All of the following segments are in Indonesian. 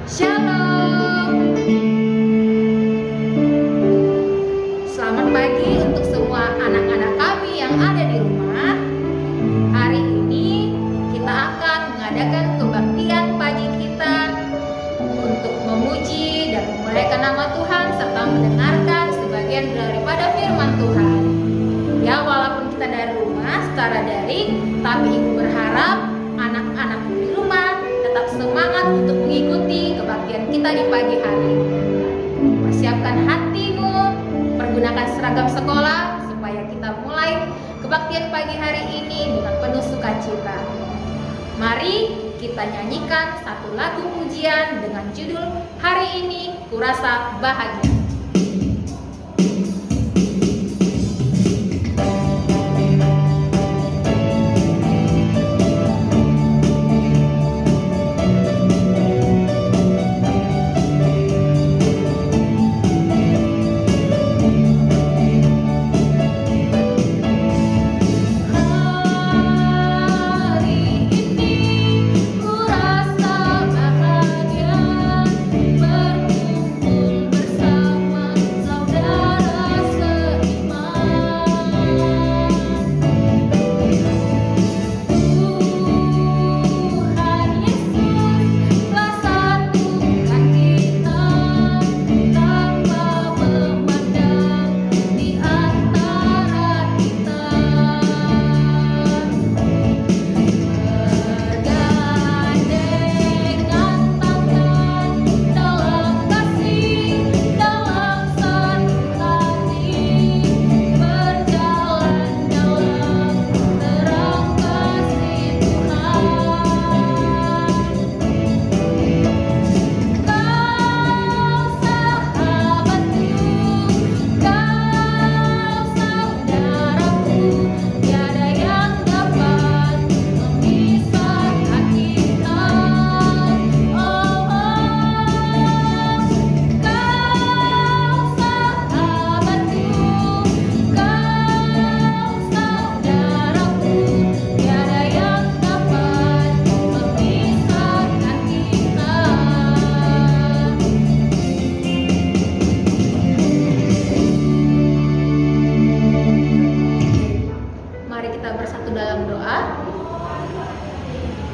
Shalom. Selamat pagi untuk semua anak-anak kami yang ada di rumah. Hari ini kita akan mengadakan kebaktian pagi kita untuk memuji dan memuliakan nama Tuhan serta mendengarkan sebagian daripada firman Tuhan. Ya, walaupun kita dari rumah secara daring, tapi Ibu berharap anak-anak di rumah tetap semangat untuk mengikuti kebaktian kita di pagi hari. Persiapkan hatimu, pergunakan seragam sekolah supaya kita mulai kebaktian pagi hari ini dengan penuh sukacita. Mari kita nyanyikan satu lagu pujian dengan judul Hari Ini Kurasa Bahagia.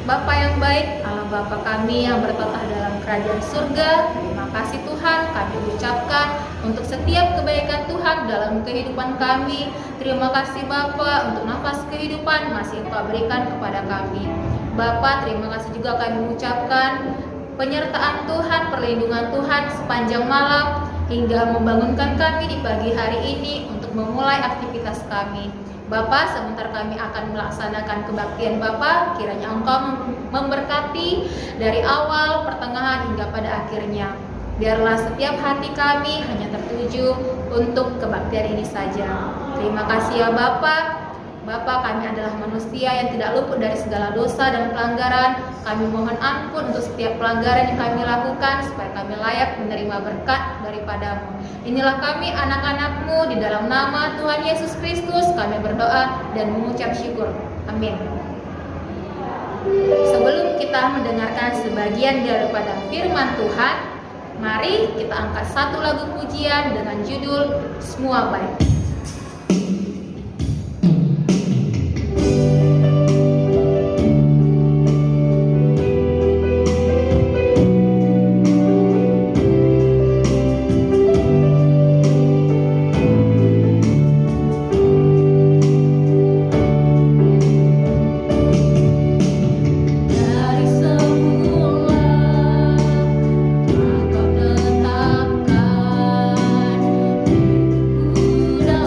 Bapa yang baik, Allah Bapa kami yang bertata dalam kerajaan surga, terima kasih Tuhan kami ucapkan untuk setiap kebaikan Tuhan dalam kehidupan kami. Terima kasih Bapa untuk nafas kehidupan masih Engkau berikan kepada kami. Bapa, terima kasih juga kami ucapkan penyertaan Tuhan, perlindungan Tuhan sepanjang malam hingga membangunkan kami di pagi hari ini untuk memulai aktivitas kami. Bapak, sebentar kami akan melaksanakan kebaktian Bapak, kiranya Engkau memberkati dari awal, pertengahan, hingga pada akhirnya. Biarlah setiap hati kami hanya tertuju untuk kebaktian ini saja. Terima kasih ya Bapak. Bapak, kami adalah manusia yang tidak luput dari segala dosa dan pelanggaran. Kami mohon ampun untuk setiap pelanggaran yang kami lakukan, supaya kami layak menerima berkat daripadamu. Inilah kami anak-anakmu, di dalam nama Tuhan Yesus Kristus kami berdoa dan mengucap syukur. Amin. Sebelum kita mendengarkan sebagian daripada firman Tuhan, mari kita angkat satu lagu pujian dengan judul Semua Baik. Kau tetapkan hidupku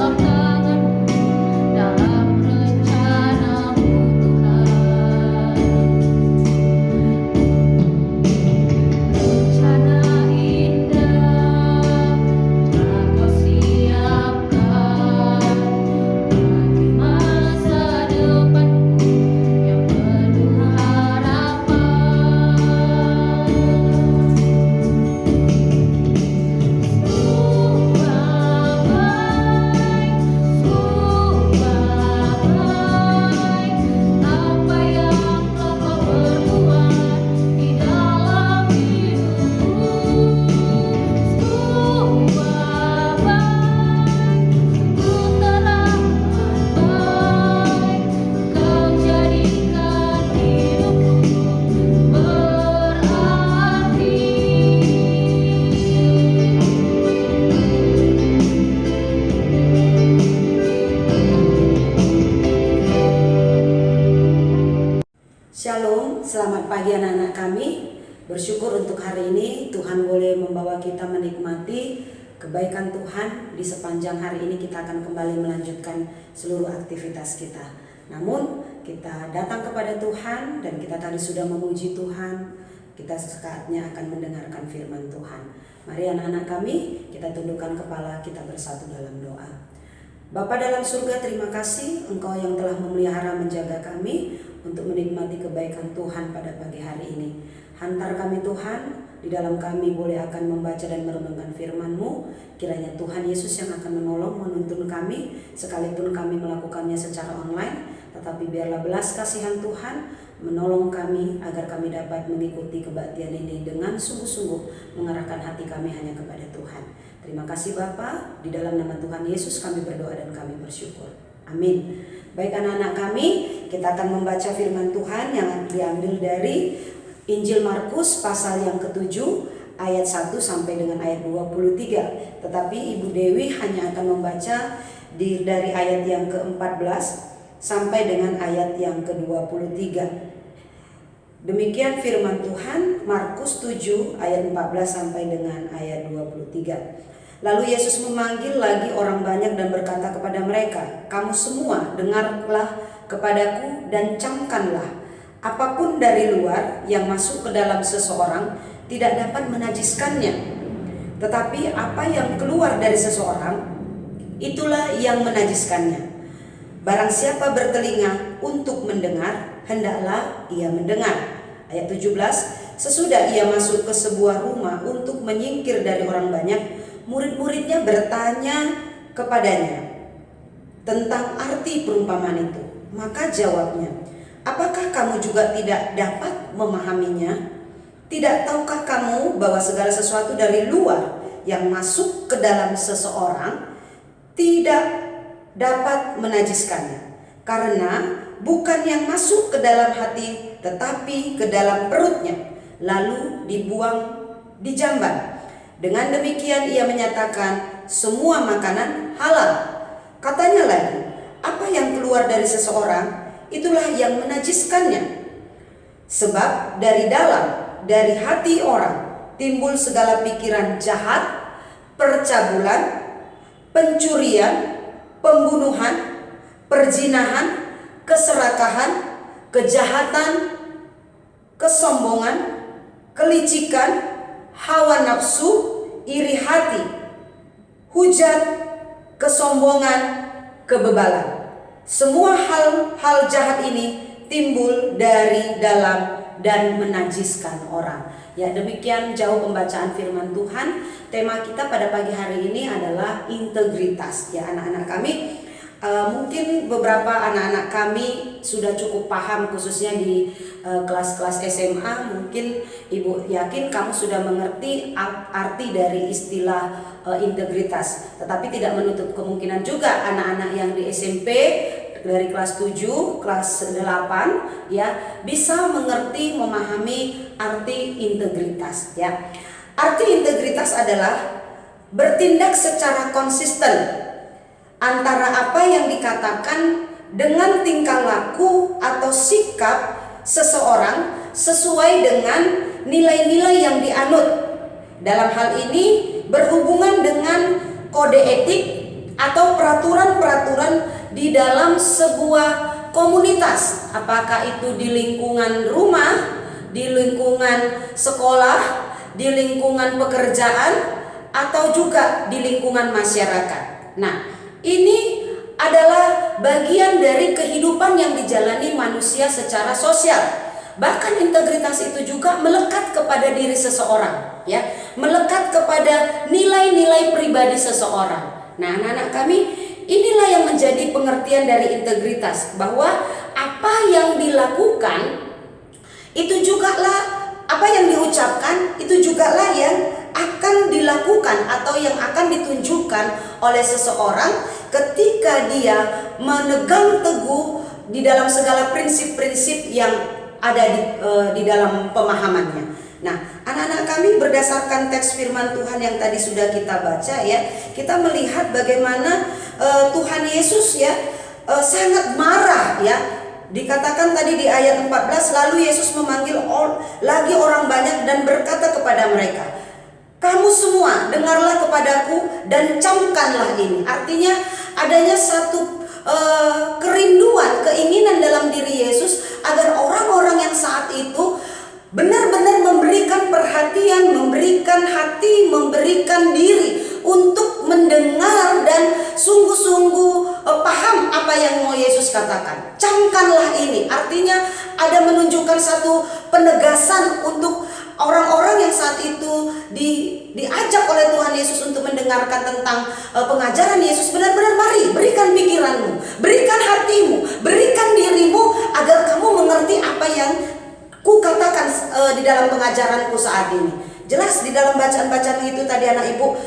bersyukur untuk hari ini Tuhan boleh membawa kita menikmati kebaikan Tuhan. Di sepanjang hari ini kita akan kembali melanjutkan seluruh aktivitas kita. Namun kita datang kepada Tuhan dan kita tadi sudah memuji Tuhan. Kita saatnya akan mendengarkan firman Tuhan. Mari anak-anak kami, kita tundukkan kepala, kita bersatu dalam doa. Bapa dalam surga, terima kasih Engkau yang telah memelihara menjaga kami untuk menikmati kebaikan Tuhan pada pagi hari ini. Hantar kami Tuhan, di dalam kami boleh akan membaca dan merenungkan firman-Mu. Kiranya Tuhan Yesus yang akan menolong, menuntun kami, sekalipun kami melakukannya secara online. Tetapi biarlah belas kasihan Tuhan menolong kami agar kami dapat mengikuti kebaktian ini dengan sungguh-sungguh mengarahkan hati kami hanya kepada Tuhan. Terima kasih Bapa, di dalam nama Tuhan Yesus kami berdoa dan kami bersyukur. Amin. Baik anak-anak kami, kita akan membaca firman Tuhan yang diambil dari Injil Markus pasal yang ke-7 ayat 1 sampai dengan ayat 23. Tetapi Ibu Dewi hanya akan membaca dari ayat yang ke-14 sampai dengan ayat yang ke-23. Demikian firman Tuhan, Markus 7 ayat 14 sampai dengan ayat 23. Lalu Yesus memanggil lagi orang banyak dan berkata kepada mereka, "Kamu semua dengarlah kepadaku dan camkanlah. Apapun dari luar yang masuk ke dalam seseorang tidak dapat menajiskannya. Tetapi apa yang keluar dari seseorang, itulah yang menajiskannya. Barang siapa bertelinga untuk mendengar, hendaklah ia mendengar." Ayat 17, sesudah ia masuk ke sebuah rumah untuk menyingkir dari orang banyak, murid-muridnya bertanya kepadanya tentang arti perumpamaan itu. Maka jawabnya, "Apakah kamu juga tidak dapat memahaminya? Tidak tahukah kamu bahwa segala sesuatu dari luar yang masuk ke dalam seseorang tidak dapat menajiskannya? Karena bukan yang masuk ke dalam hati tetapi ke dalam perutnya, lalu dibuang di jamban. Dengan demikian ia menyatakan semua makanan halal." Katanya lagi, "Apa yang keluar dari seseorang, itulah yang menajiskannya. Sebab dari dalam, dari hati orang, timbul segala pikiran jahat, percabulan, pencurian, pembunuhan, perzinahan, keserakahan, kejahatan, kesombongan, kelicikan, hawa nafsu, iri hati, hujat, kesombongan, kebebalan. Semua hal-hal jahat ini timbul dari dalam dan menajiskan orang." Ya, demikian jauh pembacaan firman Tuhan. Tema kita pada pagi hari ini adalah integritas. Ya, anak-anak kami, mungkin beberapa anak-anak kami sudah cukup paham, khususnya di kelas-kelas SMA. Mungkin Ibu yakin kamu sudah mengerti arti dari istilah integritas. Tetapi tidak menutup kemungkinan juga anak-anak yang di SMP dari kelas 7, kelas 8 ya bisa mengerti, memahami arti integritas ya. Arti integritas adalah bertindak secara konsisten antara apa yang dikatakan dengan tingkah laku atau sikap seseorang sesuai dengan nilai-nilai yang dianut. Dalam hal ini berhubungan dengan kode etik atau peraturan-peraturan di dalam sebuah komunitas. Apakah itu di lingkungan rumah, di lingkungan sekolah, di lingkungan pekerjaan, atau juga di lingkungan masyarakat. Nah, ini adalah bagian dari kehidupan yang dijalani manusia secara sosial. Bahkan integritas itu juga melekat kepada diri seseorang, ya, melekat kepada nilai-nilai pribadi seseorang. Nah, anak-anak kami, inilah yang menjadi pengertian dari integritas, bahwa apa yang dilakukan itu jugalah, apa yang diucapkan itu jugalah yang akan dilakukan atau yang akan ditunjukkan oleh seseorang ketika dia menegang teguh di dalam segala prinsip-prinsip yang ada di dalam pemahamannya. Nah, anak-anak kami, berdasarkan teks firman Tuhan yang tadi sudah kita baca ya, kita melihat bagaimana Tuhan Yesus ya sangat marah ya dikatakan tadi di ayat 14, lalu Yesus memanggil lagi orang banyak dan berkata kepada mereka, kamu semua dengarlah kepadaku dan camkanlah ini. Artinya adanya satu kerinduan, keinginan dalam diri Yesus agar orang-orang yang saat itu benar-benar memberikan perhatian, memberikan hati, memberikan diri untuk mendengar dan sungguh-sungguh paham apa yang mau Yesus katakan. Camkanlah ini, artinya ada menunjukkan satu penegasan untuk orang-orang yang saat itu diajak oleh Tuhan Yesus untuk mendengarkan tentang pengajaran Yesus. Benar-benar mari, berikan pikiranmu, berikan hatimu, berikan dirimu agar kamu mengerti apa yang ku katakan di dalam pengajaranku saat ini. Jelas di dalam bacaan-bacaan itu tadi anak ibu,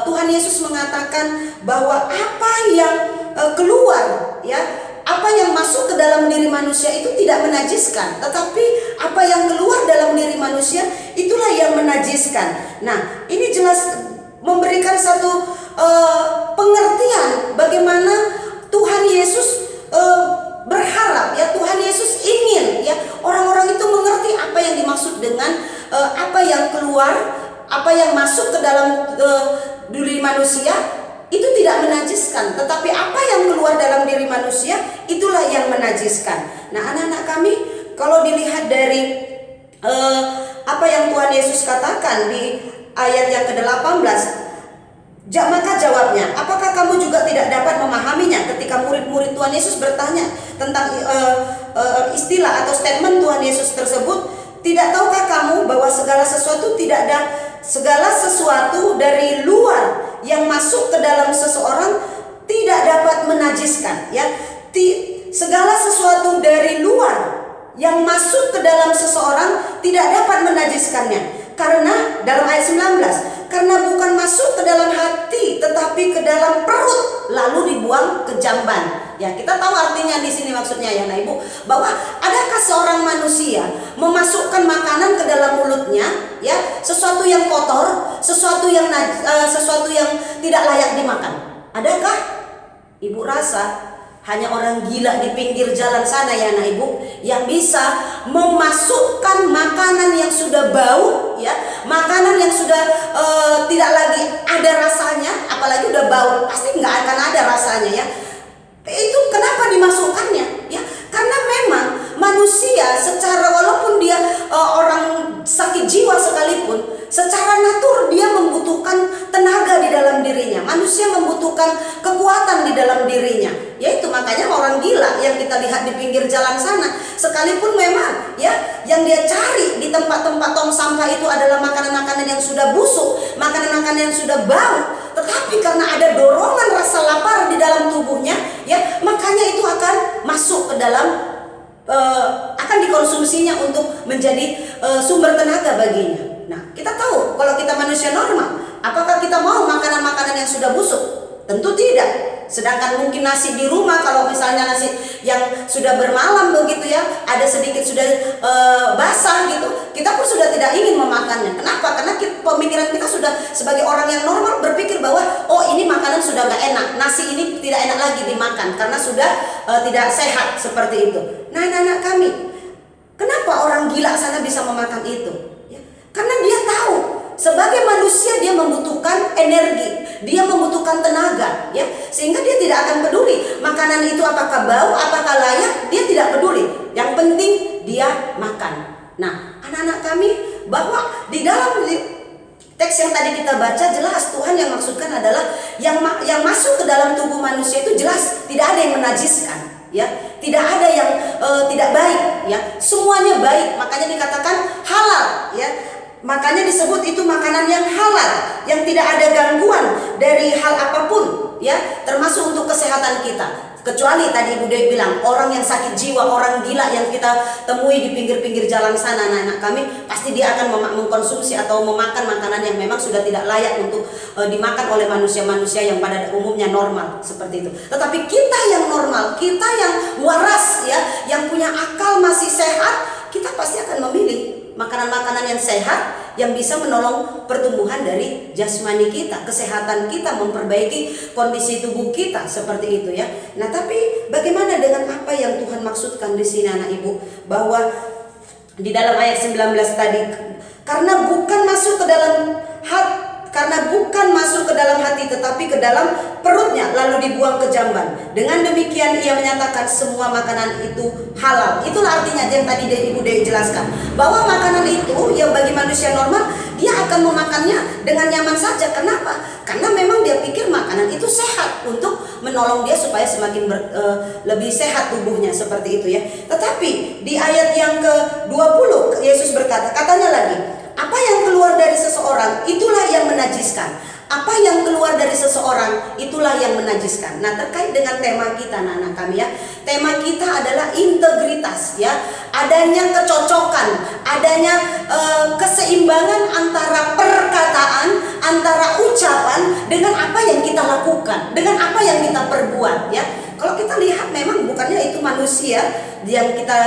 Tuhan Yesus mengatakan bahwa apa yang keluar, ya, apa yang masuk ke dalam diri manusia itu tidak menajiskan, tetapi apa yang keluar dalam diri manusia itulah yang menajiskan. Nah, ini jelas memberikan satu pengertian bagaimana Tuhan Yesus berharap, ya, Tuhan Yesus ingin, ya, orang-orang itu mengerti apa yang dimaksud dengan apa yang keluar, apa yang masuk ke dalam diri manusia itu tidak menajiskan, tetapi apa yang keluar dalam diri manusia itulah yang menajiskan. Nah, anak-anak kami, kalau dilihat dari apa yang Tuhan Yesus katakan di ayat yang ke-18, maka jawabnya, apakah kamu juga tidak dapat memahaminya? Ketika murid-murid Tuhan Yesus bertanya tentang istilah atau statement Tuhan Yesus tersebut, tidak tahukah kamu bahwa segala sesuatu dari luar yang masuk ke dalam seseorang tidak dapat menajiskan, ya. Segala sesuatu dari luar yang masuk ke dalam seseorang tidak dapat menajiskannya. Karena dalam ayat 19, karena bukan masuk ke dalam hati tetapi ke dalam perut lalu dibuang ke jamban. Ya, kita tahu artinya di sini maksudnya, ya, nah ibu, bahwa adakah seorang manusia memasukkan makanan ke dalam mulutnya, ya, sesuatu yang kotor, sesuatu yang tidak layak dimakan? Adakah? Ibu rasa hanya orang gila di pinggir jalan sana, ya anak ibu, yang bisa memasukkan makanan yang sudah bau, ya, makanan yang sudah tidak lagi ada rasanya, apalagi udah bau, pasti nggak akan ada rasanya, ya. Itu kenapa dimasukkannya, ya? Karena memang manusia secara, walaupun dia orang sakit jiwa sekalipun, secara natur dia membutuhkan tenaga di dalam dirinya. Manusia membutuhkan kekuatan di dalam dirinya. Yaitu makanya orang gila yang kita lihat di pinggir jalan sana, sekalipun memang, ya, yang dia cari di tempat-tempat tong sampah itu adalah makanan-makanan yang sudah busuk, makanan-makanan yang sudah bau, tetapi karena ada dorongan rasa lapar di dalam tubuhnya, ya, makanya itu akan masuk ke dalam akan dikonsumsinya untuk menjadi sumber tenaga baginya. Nah, kita tahu kalau kita manusia normal, apakah kita mau makanan-makanan yang sudah busuk? Tentu tidak. Sedangkan mungkin nasi di rumah, kalau misalnya nasi yang sudah bermalam begitu, ya, ada sedikit sudah basah gitu, kita pun sudah tidak ingin memakannya. Kenapa? Karena pemikiran kita sudah sebagai orang yang normal berpikir bahwa oh, ini makanan sudah gak enak, nasi ini tidak enak lagi dimakan karena sudah tidak sehat seperti itu. Nah, anak-anak kami, kenapa orang gila sana bisa memakan itu? Ya, karena dia tahu sebagai manusia dia membutuhkan energi, dia membutuhkan tenaga, ya, sehingga dia tidak akan peduli makanan itu apakah bau, apakah layak, dia tidak peduli. Yang penting dia makan. Nah, anak-anak kami, bahwa di dalam teks yang tadi kita baca jelas Tuhan yang maksudkan adalah yang masuk ke dalam tubuh manusia itu jelas tidak ada yang menajiskan, ya, tidak ada yang tidak baik, ya, semuanya baik. Makanya dikatakan halal, ya. Makanya disebut itu makanan yang halal, yang tidak ada gangguan dari hal apapun, ya, termasuk untuk kesehatan kita. Kecuali tadi Ibu Dewi bilang, orang yang sakit jiwa, orang gila yang kita temui di pinggir-pinggir jalan sana, anak-anak kami, pasti dia akan mengkonsumsi atau memakan makanan yang memang sudah tidak layak untuk dimakan oleh manusia-manusia yang pada umumnya normal, seperti itu. Tetapi kita yang normal, kita yang waras, ya, yang punya akal masih sehat, kita pasti akan memilih makanan-makanan yang sehat yang bisa menolong pertumbuhan dari jasmani kita, kesehatan kita, memperbaiki kondisi tubuh kita seperti itu ya. Nah, tapi bagaimana dengan apa yang Tuhan maksudkan di sini anak ibu, bahwa di dalam ayat 19 tadi, karena bukan masuk ke dalam hati tetapi ke dalam perutnya lalu dibuang ke jamban. Dengan demikian ia menyatakan semua makanan itu halal. Itulah artinya yang tadi Ibu Dei jelaskan, bahwa makanan itu yang bagi manusia normal dia akan memakannya dengan nyaman saja. Kenapa? Karena memang dia pikir makanan itu sehat untuk menolong dia supaya semakin lebih sehat tubuhnya seperti itu ya. Tetapi di ayat yang ke-20 Yesus berkata, katanya lagi, apa yang keluar dari seseorang itulah yang menajiskan. Apa yang keluar dari seseorang itulah yang menajiskan. Nah, terkait dengan tema kita anak-anak kami ya, tema kita adalah integritas ya, adanya kecocokan, adanya keseimbangan antara perkataan, antara ucapan dengan apa yang kita lakukan, dengan apa yang kita perbuat ya. Kalau kita lihat memang bukannya itu manusia yang kita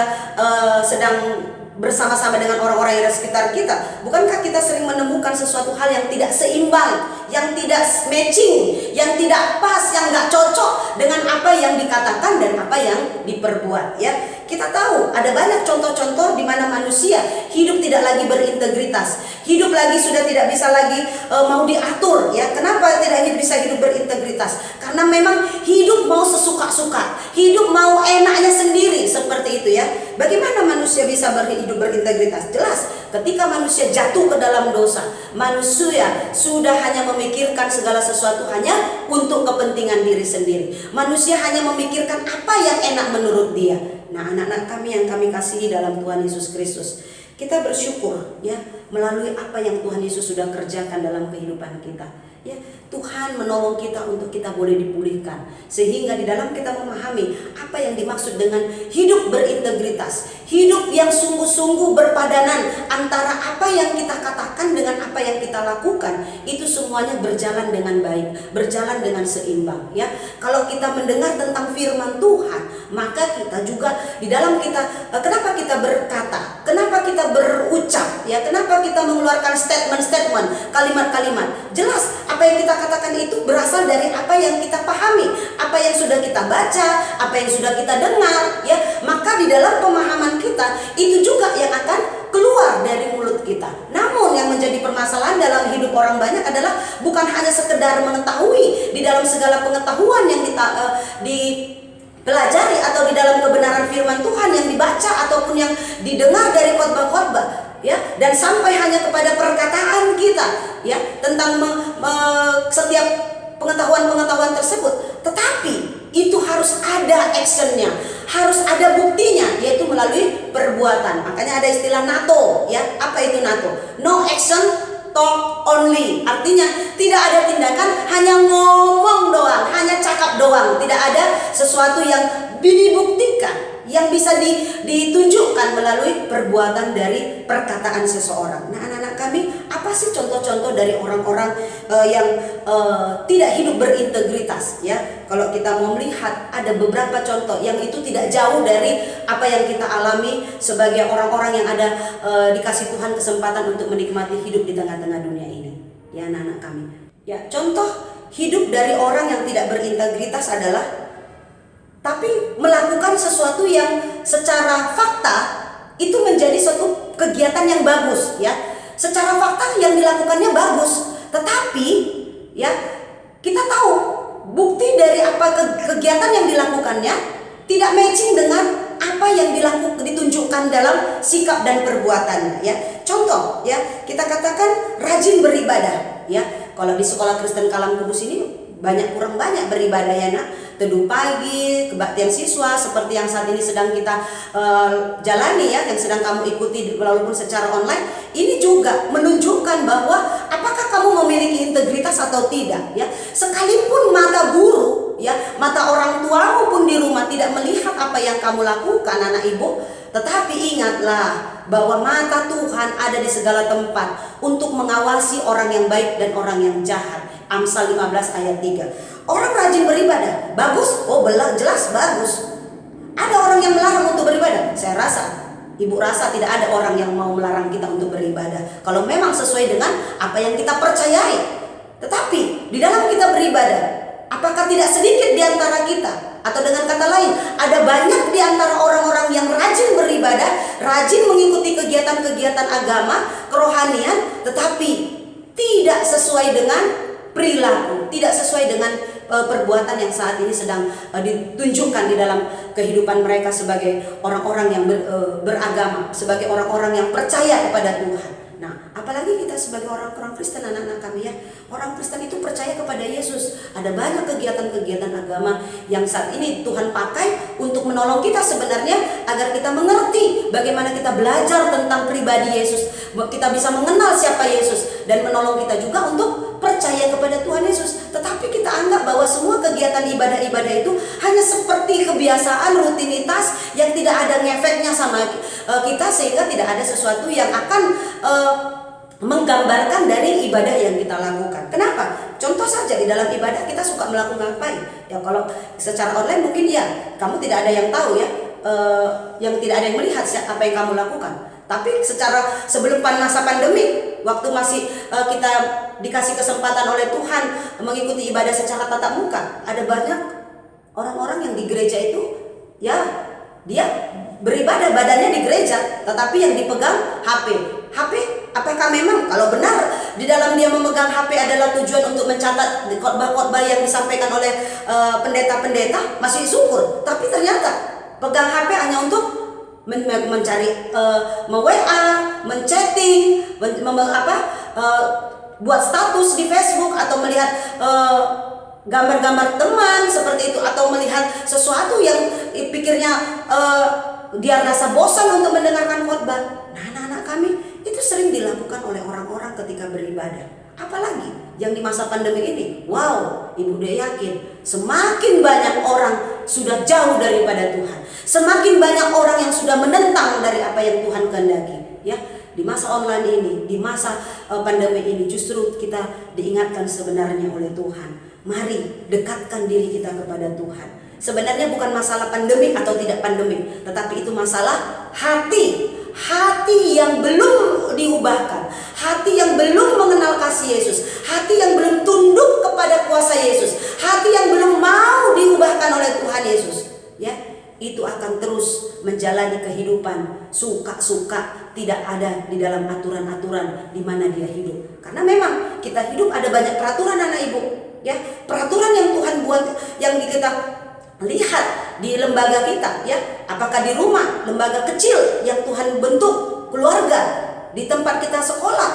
sedang bersama-sama dengan orang-orang yang ada sekitar kita. Bukankah kita sering menemukan sesuatu hal yang tidak seimbang, yang tidak matching, yang tidak pas, yang nggak cocok dengan apa yang dikatakan dan apa yang diperbuat ya. Kita tahu ada banyak contoh-contoh di mana manusia hidup tidak lagi berintegritas, hidup lagi sudah tidak bisa lagi mau diatur ya. Kenapa tidak bisa hidup berintegritas? Karena memang hidup mau sesuka-suka, hidup mau enaknya sendiri seperti itu ya. Bagaimana manusia bisa hidup berintegritas? Jelas, ketika manusia jatuh ke dalam dosa, manusia sudah hanya memikirkan segala sesuatu hanya untuk kepentingan diri sendiri. Manusia hanya memikirkan apa yang enak menurut dia. Nah, anak-anak kami yang kami kasihi dalam Tuhan Yesus Kristus, kita bersyukur ya melalui apa yang Tuhan Yesus sudah kerjakan dalam kehidupan kita. Ya, Tuhan menolong kita untuk kita boleh dipulihkan, sehingga di dalam kita memahami apa yang dimaksud dengan hidup berintegritas, hidup yang sungguh-sungguh berpadanan antara apa yang kita katakan dengan apa yang kita lakukan, itu semuanya berjalan dengan baik, berjalan dengan seimbang ya. Kalau kita mendengar tentang firman Tuhan, maka kita juga di dalam kita, kenapa kita berkata, kenapa kita berucap ya, kenapa kita mengeluarkan statement-statement, kalimat-kalimat, jelas apa yang kita katakan itu berasal dari apa yang kita pahami, apa yang sudah kita baca, apa yang sudah kita dengar ya. Maka di dalam pemahaman kita itu juga yang akan keluar dari mulut kita. Namun yang menjadi permasalahan dalam hidup orang banyak adalah bukan hanya sekedar mengetahui di dalam segala pengetahuan yang dipelajari atau di dalam kebenaran firman Tuhan yang dibaca ataupun yang didengar dari khotbah-khotbah ya, dan sampai hanya kepada perkataan kita ya tentang setiap pengetahuan-pengetahuan tersebut, tetapi itu harus ada actionnya, harus ada buktinya, yaitu melalui perbuatan. Makanya ada istilah NATO ya. Apa itu NATO? No action, talk only. Artinya tidak ada tindakan, hanya ngomong doang, hanya cakap doang, tidak ada sesuatu yang dibuktikan, yang bisa ditunjukkan melalui perbuatan dari perkataan seseorang. Nah, anak-anak kami, apa sih contoh-contoh dari orang-orang yang tidak hidup berintegritas ya? Kalau kita mau melihat, ada beberapa contoh yang itu tidak jauh dari apa yang kita alami sebagai orang-orang yang ada dikasih Tuhan kesempatan untuk menikmati hidup di tengah-tengah dunia ini ya, anak-anak kami ya. Contoh hidup dari orang yang tidak berintegritas adalah tapi melakukan sesuatu yang secara fakta itu menjadi suatu kegiatan yang bagus ya. Secara fakta yang dilakukannya bagus, tetapi ya kita tahu bukti dari apa kegiatan yang dilakukannya tidak matching dengan apa yang ditunjukkan dalam sikap dan perbuatannya ya. Contoh ya, kita katakan rajin beribadah ya. Kalau di sekolah Kristen Kalam Kudus ini kurang banyak beribadah ya nak. Teduh pagi, kebaktian siswa seperti yang saat ini sedang kita jalani ya, yang sedang kamu ikuti walaupun secara online, ini juga menunjukkan bahwa apakah kamu memiliki integritas atau tidak ya. Sekalipun mata guru ya, mata orang tuamu pun di rumah tidak melihat apa yang kamu lakukan anak ibu, tetapi ingatlah bahwa mata Tuhan ada di segala tempat untuk mengawasi orang yang baik dan orang yang jahat. Amsal 15 ayat 3. Orang rajin beribadah, bagus? Oh, jelas bagus. Ada orang yang melarang untuk beribadah? Saya rasa Ibu rasa tidak ada orang yang mau melarang kita untuk beribadah kalau memang sesuai dengan apa yang kita percayai. Tetapi di dalam kita beribadah, apakah tidak sedikit di antara kita, atau dengan kata lain, ada banyak di antara orang-orang yang rajin beribadah, rajin mengikuti kegiatan-kegiatan agama, kerohanian, tetapi tidak sesuai dengan perilaku, tidak sesuai dengan perbuatan yang saat ini sedang ditunjukkan di dalam kehidupan mereka sebagai orang-orang yang beragama, sebagai orang-orang yang percaya kepada Tuhan. Nah, apalagi kita sebagai orang-orang Kristen, anak-anak kami ya, orang Kristen itu percaya kepada Yesus. Ada banyak kegiatan-kegiatan agama yang saat ini Tuhan pakai untuk menolong kita sebenarnya agar kita mengerti bagaimana kita belajar tentang pribadi Yesus, kita bisa mengenal siapa Yesus, dan menolong kita juga untuk percaya kepada Tuhan Yesus. Tetapi kita anggap bahwa semua kegiatan ibadah-ibadah itu hanya seperti kebiasaan, rutinitas yang tidak ada ngefeknya sama kita, sehingga tidak ada sesuatu yang akan menggambarkan dari ibadah yang kita lakukan. Kenapa? Contoh saja, di dalam ibadah kita suka melakukan apa ya? Kalau secara online mungkin ya kamu tidak ada yang tahu ya, yang tidak ada yang melihat apa yang kamu lakukan. Tapi secara sebelum masa pandemi, waktu masih kita dikasih kesempatan oleh Tuhan mengikuti ibadah secara tatap muka, ada banyak orang-orang yang di gereja itu ya dia beribadah badannya di gereja, tetapi yang dipegang HP. Apakah memang kalau benar di dalam dia memegang HP adalah tujuan untuk mencatat khotbah-khotbah yang disampaikan oleh pendeta-pendeta, masih syukur. Tapi ternyata pegang HP hanya untuk mencari WA, menchatting, buat status di Facebook, atau melihat gambar-gambar teman seperti itu, atau melihat sesuatu yang pikirnya dia rasa bosan untuk mendengarkan khotbah. Nah, anak-anak kami itu sering dilakukan oleh orang-orang ketika beribadah. Apalagi yang di masa pandemi ini. Wow, Ibu Dea yakin semakin banyak orang sudah jauh daripada Tuhan. Semakin banyak orang yang sudah menentang dari apa yang Tuhan kehendaki. Ya, di masa online ini, di masa pandemi ini, justru kita diingatkan sebenarnya oleh Tuhan. Mari dekatkan diri kita kepada Tuhan. Sebenarnya bukan masalah pandemi atau tidak pandemi, tetapi itu masalah hati. Hati yang belum diubahkan, hati yang belum mengenal kasih Yesus, hati yang belum tunduk kepada kuasa Yesus, hati yang belum mau diubahkan oleh Tuhan Yesus, ya, itu akan terus menjalani kehidupan suka-suka, tidak ada di dalam aturan-aturan di mana dia hidup. Karena memang kita hidup ada banyak peraturan, anak ibu, ya, peraturan yang Tuhan buat, yang kita lihat di lembaga kita, ya, apakah di rumah, lembaga kecil yang Tuhan bentuk, keluarga, di tempat kita sekolah,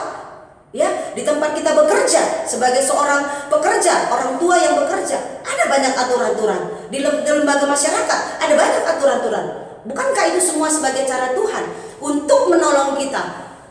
ya, di tempat kita bekerja sebagai seorang pekerja, orang tua yang bekerja, ada banyak aturan-aturan. Di lembaga masyarakat ada banyak aturan-aturan. Bukankah itu semua sebagai cara Tuhan untuk menolong kita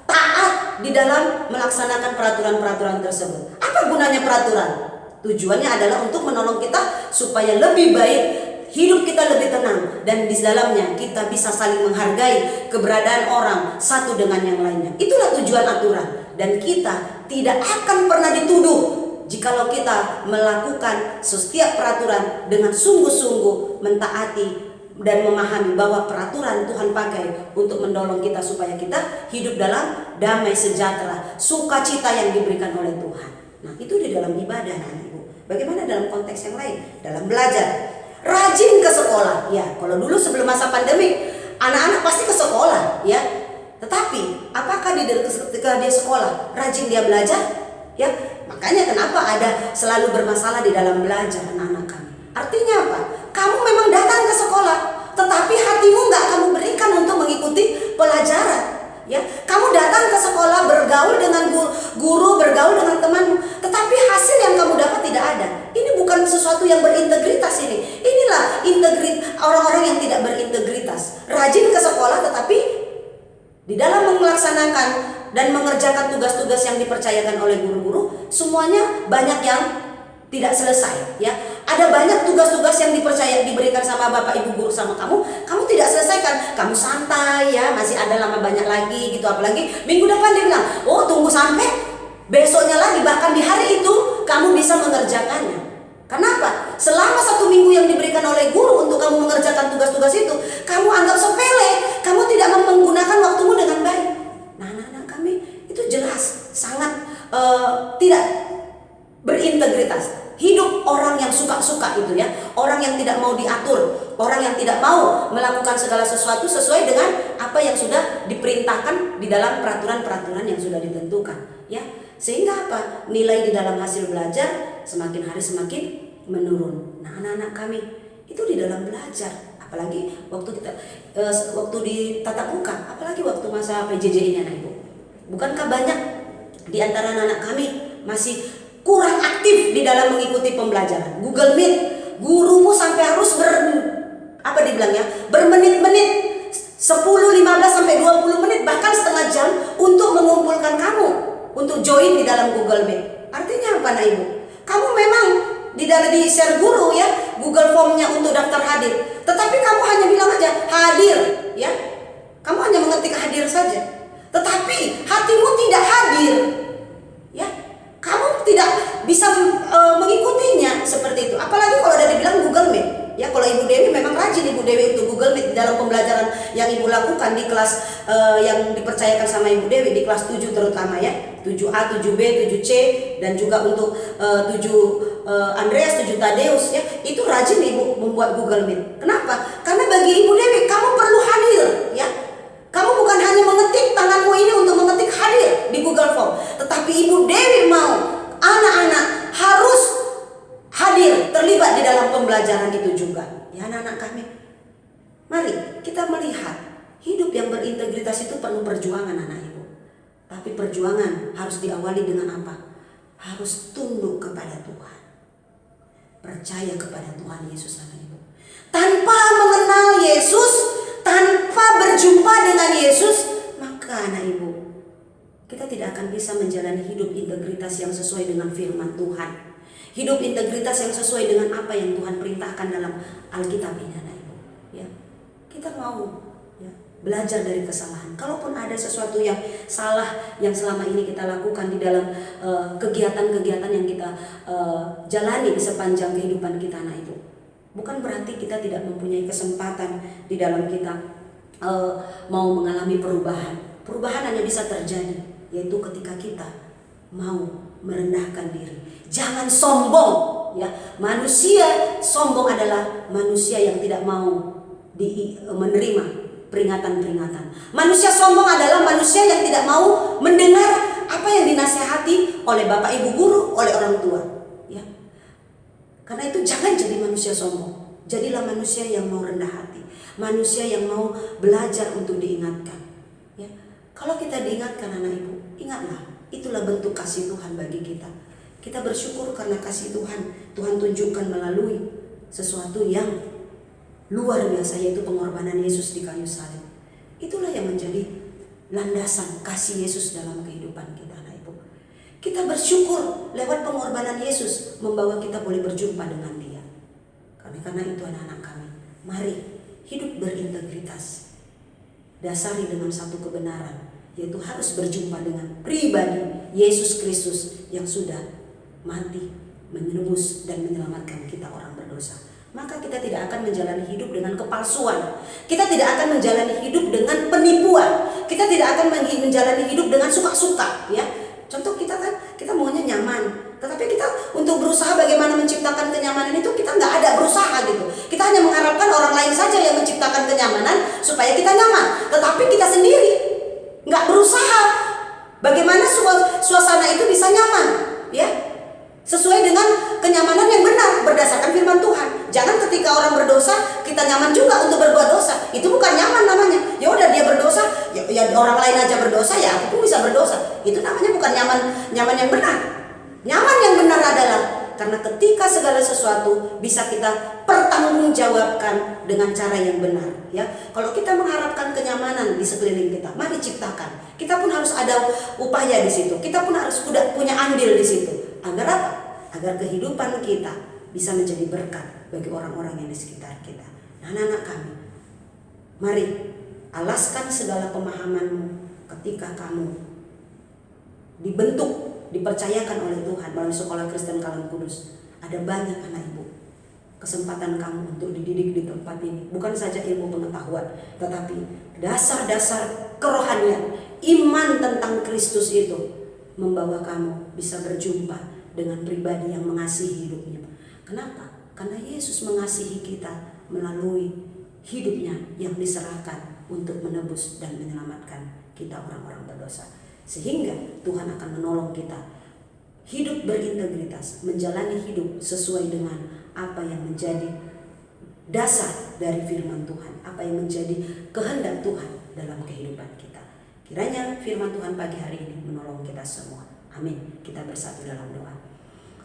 taat di dalam melaksanakan peraturan-peraturan tersebut? Apa gunanya peraturan? Tujuannya adalah untuk menolong kita supaya lebih baik, hidup kita lebih tenang, dan di dalamnya kita bisa saling menghargai keberadaan orang satu dengan yang lainnya. Itulah tujuan aturan, dan kita tidak akan pernah dituduh jikalau kita melakukan setiap peraturan dengan sungguh-sungguh mentaati dan memahami bahwa peraturan Tuhan pakai untuk mendorong kita supaya kita hidup dalam damai sejahtera, sukacita yang diberikan oleh Tuhan. Nah, itu di dalam ibadah, anak-ibu. Bagaimana dalam konteks yang lain? Dalam belajar, rajin ke sekolah. Ya, kalau dulu sebelum masa pandemi, anak-anak pasti ke sekolah, ya. Tetapi apakah ketika dia sekolah rajin dia belajar? Ya, makanya kenapa ada selalu bermasalah di dalam belajar anak-anak kami. Artinya apa? Kamu memang datang ke sekolah, tetapi hatimu nggak kamu berikan untuk mengikuti pelajaran. Ya, kamu datang ke sekolah, bergaul dengan guru, bergaul dengan temanmu, tetapi hasil yang kamu dapat tidak ada. Ini bukan sesuatu yang berintegritas ini. Inilah orang-orang yang tidak berintegritas. Rajin ke sekolah, tetapi di dalam melaksanakan dan mengerjakan tugas-tugas yang dipercayakan oleh guru-guru, semuanya banyak yang tidak selesai, ya. Ada banyak tugas-tugas yang diberikan sama Bapak Ibu guru sama kamu tidak selesaikan. Kamu santai, ya, masih ada lama banyak lagi gitu. Apalagi minggu depan dia bilang, oh tunggu sampai besoknya lagi, bahkan di hari itu kamu bisa mengerjakannya. Kenapa? Selama 1 minggu yang diberikan oleh guru untuk kamu mengerjakan tugas-tugas itu, kamu anggap sepele, kamu tidak menggunakan waktumu dengan baik. Nah, anak-anak kami itu jelas sangat tidak berintegritas. Hidup orang yang suka-suka itu ya, orang yang tidak mau diatur, orang yang tidak mau melakukan segala sesuatu sesuai dengan apa yang sudah diperintahkan di dalam peraturan-peraturan yang sudah ditentukan ya. Sehingga apa? Nilai di dalam hasil belajar semakin hari semakin menurun. Nah, anak-anak kami itu di dalam belajar, apalagi waktu kita waktu di tatap muka, apalagi waktu masa PJJ ini anak ibu. Bukankah banyak di antara anak-anak kami masih kurang aktif di dalam mengikuti pembelajaran? Google Meet, gurumu sampai harus bermenit-menit, 10, 15 sampai 20 menit bahkan setengah jam untuk mengumpulkan kamu untuk join di dalam Google Meet. Artinya apa, Nak Ibu? Kamu memang di share guru ya, Google Form-nya untuk daftar hadir. Tetapi kamu hanya bilang aja hadir ya. Kamu hanya mengetik hadir saja. Tetapi hatimu tidak hadir. Ya. Kamu tidak bisa mengikutinya seperti itu. Apalagi kalau ada dibilang Google Meet. Ya, kalau Ibu Dewi memang rajin Ibu Dewi untuk Google Meet dalam pembelajaran yang Ibu lakukan di kelas yang dipercayakan sama Ibu Dewi di kelas 7 terutama ya. 7A, 7B, 7C dan juga untuk 7 Andreas, 7 Tadeus ya. Itu rajin Ibu membuat Google Meet. Kenapa? Karena bagi Ibu Dewi kamu perlu hadir ya. Kamu bukan hanya mengetik tanganmu ini untuk mengetik hadir di Google Form, tetapi Ibu Dewi mau anak-anak harus hadir, terlibat di dalam pembelajaran itu juga. Ya anak-anak kami, mari kita melihat hidup yang berintegritas itu perlu perjuangan anak ibu. Tapi perjuangan harus diawali dengan apa? Harus tunduk kepada Tuhan, percaya kepada Tuhan Yesus anak ibu. Tanpa mengenal Yesus, tanpa berjumpa dengan Yesus, maka anak ibu, kita tidak akan bisa menjalani hidup integritas yang sesuai dengan firman Tuhan. Hidup integritas yang sesuai dengan apa yang Tuhan perintahkan dalam Alkitab ini anak ibu. Ya, kita mau ya, belajar dari kesalahan. Kalaupun ada sesuatu yang salah yang selama ini kita lakukan di dalam kegiatan-kegiatan yang kita jalani di sepanjang kehidupan kita anak ibu, bukan berarti kita tidak mempunyai kesempatan di dalam kita mau mengalami perubahan. Perubahan hanya bisa terjadi yaitu ketika kita mau merendahkan diri. Jangan sombong ya. Manusia sombong adalah manusia yang tidak mau menerima peringatan-peringatan. Manusia sombong adalah manusia yang tidak mau mendengar apa yang dinasihati oleh bapak ibu guru, oleh orang tua ya. Karena itu jangan jadi manusia sombong. Jadilah manusia yang mau rendah hati, manusia yang mau belajar untuk diingatkan ya. Kalau kita diingatkan anak ibu, ingatlah, itulah bentuk kasih Tuhan bagi kita. Kita bersyukur karena kasih Tuhan tunjukkan melalui sesuatu yang luar biasa, yaitu pengorbanan Yesus di kayu salib. Itulah yang menjadi landasan kasih Yesus dalam kehidupan kita anak ibu. Kita bersyukur lewat pengorbanan Yesus membawa kita boleh berjumpa dengan Dia. Karena itu anak-anak kami, mari hidup berintegritas. Dasari dengan satu kebenaran, yaitu harus berjumpa dengan pribadi Yesus Kristus yang sudah mati, menebus dan menyelamatkan kita orang berdosa. Maka kita tidak akan menjalani hidup dengan kepalsuan. Kita tidak akan menjalani hidup dengan penipuan. Kita tidak akan menjalani hidup dengan suka-suka ya. Contoh kita maunya nyaman, tetapi kita untuk berusaha bagaimana menciptakan kenyamanan itu kita nggak ada berusaha gitu. Kita hanya mengharapkan orang lain saja yang menciptakan kenyamanan supaya kita nyaman, tetapi kita sendiri nggak berusaha bagaimana suasana itu bisa nyaman ya, sesuai dengan kenyamanan yang benar berdasarkan firman Tuhan. Jangan ketika orang berdosa kita nyaman juga untuk berbuat dosa. Itu bukan nyaman namanya. Ya udah dia berdosa, ya orang lain aja berdosa, ya aku pun bisa berdosa. Itu namanya bukan nyaman yang benar. Nyaman yang benar adalah karena ketika segala sesuatu bisa kita pertanggungjawabkan dengan cara yang benar ya. Kalau kita mengharapkan kenyamanan di sekeliling kita, mari ciptakan. Kita pun harus ada upaya di situ. Kita pun harus punya andil di situ. Agar apa? Agar kehidupan kita bisa menjadi berkat bagi orang-orang yang di sekitar kita. Nah, anak-anak kami, mari alaskan segala pemahamanmu ketika kamu dibentuk, dipercayakan oleh Tuhan melalui Sekolah Kristen Kalam Kudus. Ada banyak anak ibu. Kesempatan kamu untuk dididik di tempat ini bukan saja ilmu pengetahuan, tetapi dasar-dasar kerohanian, iman tentang Kristus itu membawa kamu bisa berjumpa dengan pribadi yang mengasihi hidupnya. Kenapa? Karena Yesus mengasihi kita melalui hidupnya yang diserahkan untuk menebus dan menyelamatkan kita orang-orang berdosa. Sehingga Tuhan akan menolong kita hidup berintegritas, menjalani hidup sesuai dengan apa yang menjadi dasar dari firman Tuhan, apa yang menjadi kehendak Tuhan dalam kehidupan kita. Kiranya firman Tuhan pagi hari ini menolong kita semua. Amin. Kita bersatu dalam doa.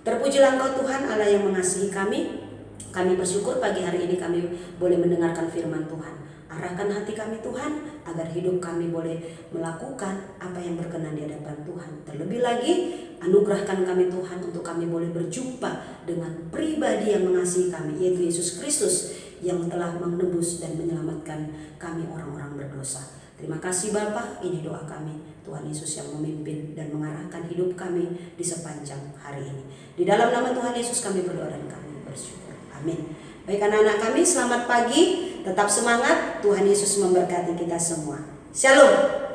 Terpujilah Engkau Tuhan Allah yang mengasihi kami. Kami bersyukur pagi hari ini kami boleh mendengarkan firman Tuhan. Arahkan hati kami Tuhan agar hidup kami boleh melakukan apa yang berkenan di hadapan Tuhan. Terlebih lagi anugerahkan kami Tuhan untuk kami boleh berjumpa dengan pribadi yang mengasihi kami, yaitu Yesus Kristus yang telah menebus dan menyelamatkan kami orang-orang berdosa. Terima kasih Bapa, ini doa kami. Tuhan Yesus yang memimpin dan mengarahkan hidup kami di sepanjang hari ini. Di dalam nama Tuhan Yesus kami berdoa dan kami bersyukur. Amin. Baik anak-anak kami, selamat pagi. Tetap semangat. Tuhan Yesus memberkati kita semua. Shalom.